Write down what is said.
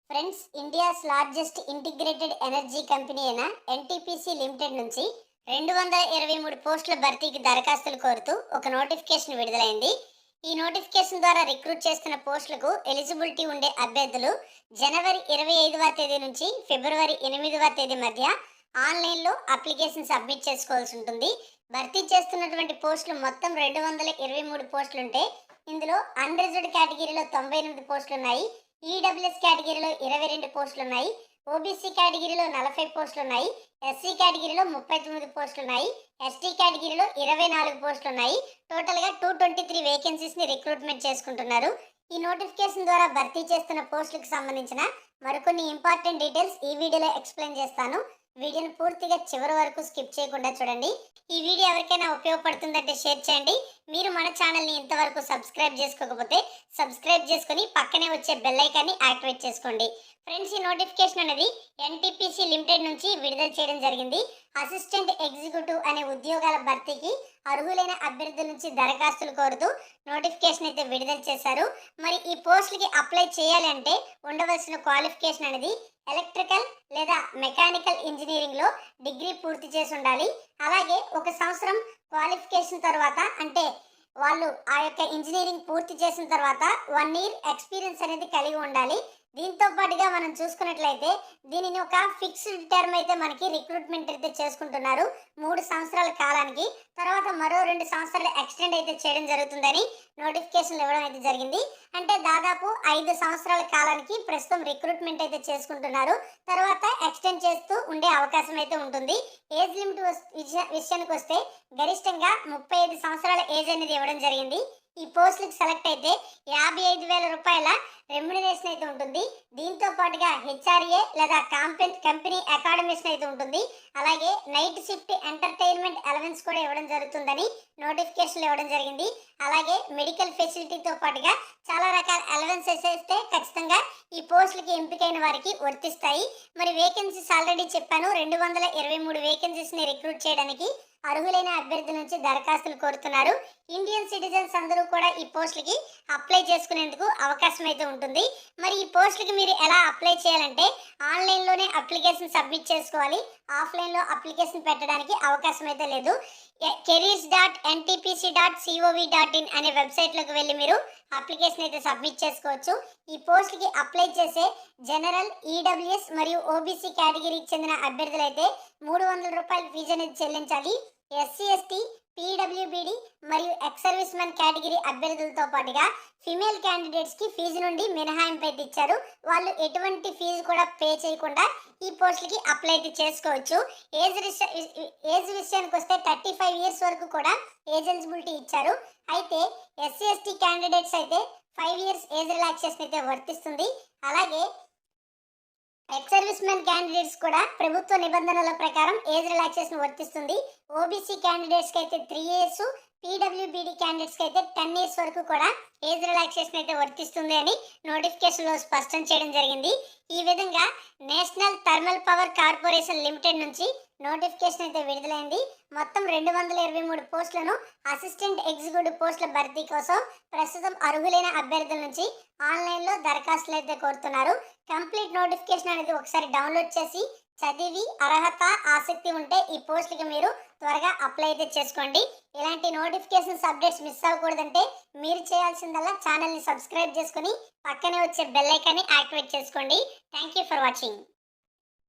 Friends, India's largest integrated energy company అయిన NTPC limited నుంచి 223 పోస్టుల భర్తీకి దరఖాస్తులు కోరుతూ ఒక నోటిఫికేషన్ విడుదలైంది. ఈ నోటిఫికేషన్ ద్వారా రిక్రూట్ చేస్తున్న పోస్టులకు ఎలిజిబిలిటీ ఉండే అభ్యర్థులు జనవరి 25వ తేదీ నుంచి ఫిబ్రవరి 8వ తేదీ మధ్య ఆన్లైన్లో అప్లికేషన్ సబ్మిట్ చేసుకోవాల్సి ఉంటుంది. భర్తీ చేస్తున్నటువంటి పోస్టులు మొత్తం 223 పోస్టులుంటే ఇందులో అన్రిజర్వ్డ్ కేటగిరీలో 98 పోస్టులు ఉన్నాయి. ఈడబ్ల్యూఎస్ కేటగిరీలో 22 పోస్టులు ఉన్నాయి. ఓబీసీ కేటగిరీలో 40 పోస్టులు ఉన్నాయి. ఎస్సీ కేటగిరీలో 39 పోస్టులు ఉన్నాయి. ఎస్టీ కేటగిరీలో 24 పోస్టులు ఉన్నాయి. టోటల్గా 223 వేకెన్సీస్ని రిక్రూట్మెంట్ చేసుకుంటున్నారు. ఈ నోటిఫికేషన్ ద్వారా భర్తీ చేస్తున్న పోస్టులకు సంబంధించిన మరికొన్ని ఇంపార్టెంట్ డీటెయిల్స్ ఈ వీడియోలో ఎక్స్ప్లెయిన్ చేస్తాను. వీడియోని పూర్తిగా చివరి వరకు స్కిప్ చేయకుండా చూడండి. ఈ వీడియో ఎవరికైనా ఉపయోగపడుతుందంటే షేర్ చేయండి. మీరు మన ఛానల్ని ఇంతవరకు సబ్స్క్రైబ్ చేసుకోకపోతే సబ్స్క్రైబ్ చేసుకొని పక్కనే వచ్చే బెల్ ఐకాన్ని యాక్టివేట్ చేసుకోండి. ఫ్రెండ్స్, ఈ నోటిఫికేషన్ అనేది ఎన్టీపీసీ లిమిటెడ్ నుంచి విడుదల చేయడం జరిగింది. అసిస్టెంట్ ఎగ్జిక్యూటివ్ అనే ఉద్యోగాల భర్తీకి అర్హులైన అభ్యర్థుల నుంచి దరఖాస్తులు కోరుతూ నోటిఫికేషన్ అయితే విడుదల చేశారు. మరి ఈ పోస్టులకి అప్లై చేయాలి అంటే ఉండవలసిన క్వాలిఫికేషన్ అనేది ఎలక్ట్రికల్ లేదా మెకానికల్ ఇంజనీరింగ్లో డిగ్రీ పూర్తి చేసి ఉండాలి. అలాగే 1 సంవత్సరం క్వాలిఫికేషన్ తర్వాత అంటే వాళ్ళు ఆ యొక్క ఇంజనీరింగ్ పూర్తి చేసిన తర్వాత 1 ఇయర్ ఎక్స్పీరియన్స్ అనేది కలిగి ఉండాలి. దీంతో పాటుగా మనం చూసుకున్నట్లయితే దీనిని ఒక ఫిక్స్డ్ టర్మ్ అయితే మనకి రిక్రూట్మెంట్ అయితే చేసుకుంటున్నారు 3 సంవత్సరాల కాలానికి. తర్వాత మరో 2 సంవత్సరాలు ఎక్స్టెండ్ అయితే చేయడం జరుగుతుందని నోటిఫికేషన్లు ఇవ్వడం అయితే జరిగింది. అంటే దాదాపు 5 సంవత్సరాల కాలానికి ప్రస్తుతం రిక్రూట్మెంట్ అయితే చేసుకుంటున్నారు. తర్వాత ఎక్స్టెండ్ చేస్తూ ఉండే అవకాశం అయితే ఉంటుంది. ఏజ్ లిమిట్ విషయానికి వస్తే గరిష్టంగా 35 సంవత్సరాల ఏజ్ అనేది ఇవ్వడం జరిగింది. ఈ పోస్టులకు సెలెక్ట్ అయితే 55,000 రూపాయల రెమ్యునరేషన్ అయితే ఉంటుంది. దీంతో పాటుగా హెచ్ఆర్ఏ లేదా కంపెనీ అకాడమిషన్ అయితే ఉంటుంది. అలాగే నైట్ షిఫ్ట్ ఎంటర్టైన్మెంట్ అలవెన్స్ కూడా ఇవ్వడం జరుగుతుందని నోటిఫికేషన్ ఇవ్వడం జరిగింది. అలాగే మెడికల్ ఫెసిలిటీతో పాటుగా చాలా రకాల అలవెన్సెస్ అయితే ఖచ్చితంగా ఈ పోస్టులకి ఎంపికైన వారికి వర్తిస్తాయి. మరి వేకెన్సీస్ ఆల్రెడీ చెప్పాను, 223 వేకెన్సీస్ని రిక్రూట్ చేయడానికి అర్హులైన అభ్యర్థుల నుంచి దరఖాస్తులు కోరుతున్నారు. ఇండియన్ సిటిజన్స్ అందరూ కూడా ఈ పోస్టులకి అప్లై చేసుకునేందుకు అవకాశం అయితే ఉంటుంది. మరి ఈ పోస్టులకి మీరు ఎలా అప్లై చేయాలంటే ఆన్లైన్లోనే అప్లికేషన్ సబ్మిట్ చేసుకోవాలి. ఆఫ్లైన్లో అప్లికేషన్ పెట్టడానికి అవకాశం అయితే లేదు. careers.ntpc.cov.in అనే వెబ్సైట్లోకి వెళ్ళి మీరు అప్లికేషన్ అయితే సబ్మిట్ చేసుకోవచ్చు. ఈ పోస్టులకి అప్లై చేసే జనరల్, ఈడబ్ల్యూఎస్ మరియు ఓబీసీ కేటగిరీకి చెందిన అభ్యర్థులు అయితే 300 రూపాయల ఫీజు అనేది చెల్లించాలి. ఎస్సీ, ఎస్టీ, పీడబ్ల్యూబీడీ మరియు ఎక్స్ సర్వీస్ మెన్ కేటగిరీ అభ్యర్థులతో పాటుగా ఫీమేల్ క్యాండిడేట్స్కి ఫీజు నుండి మినహాయింపు అయితే ఇచ్చారు. వాళ్ళు ఎటువంటి ఫీజు కూడా పే చేయకుండా ఈ పోస్టులకి అప్లై అయితే చేసుకోవచ్చు. ఏజ్ విషయానికి వస్తే 35 ఇయర్స్ వరకు కూడా ఏజ్ ఎలిజిబిలిటీ ఇచ్చారు. అయితే ఎస్సీ, ఎస్టీ క్యాండిడేట్స్ అయితే 5 ఇయర్స్ ఏజ్ రిలాక్సేషన్ అయితే వర్తిస్తుంది. అలాగే ఎక్స్ సర్వీస్ మెన్ క్యాండిడేట్స్ కూడా ప్రభుత్వ నిబంధనల ప్రకారం ఏజ్ రిలాక్సేషన్ వర్తిస్తుంది. ఓబీసీ క్యాండిడేట్స్కి అయితే 3 ఇయర్స్, పీడబ్ల్యూబీడీ క్యాండిడేట్స్కి అయితే 10 ఇయర్స్ వరకు కూడా ఏజ్ రిలాక్సేషన్ అయితే వర్తిస్తుంది అని నోటిఫికేషన్లో స్పష్టం చేయడం జరిగింది. ఈ విధంగా national thermal power corporation limited నుంచి నోటిఫికేషన్ అయితే విడుదలైంది. మొత్తం 223 పోస్టులను అసిస్టెంట్ ఎగ్జిక్యూటివ్ పోస్టుల భర్తీ కోసం ప్రస్తుతం అర్హులైన అభ్యర్థుల నుంచి ఆన్లైన్లో దరఖాస్తులు అయితే కోరుతున్నారు. కంప్లీట్ నోటిఫికేషన్ అనేది ఒకసారి డౌన్లోడ్ చేసి చదివి అర్హత, ఆసక్తి ఉంటే ఈ పోస్టులకి మీరు త్వరగా అప్లై అయితే చేసుకోండి. ఇలాంటి నోటిఫికేషన్స్ అప్డేట్స్ మిస్ అవ్వకూడదంటే మీరు చేయాల్సిందల్లా ఛానల్ని సబ్స్క్రైబ్ చేసుకొని పక్కనే వచ్చే బెల్ ఐకాన్ని యాక్టివేట్ చేసుకోండి. Thank you for watching.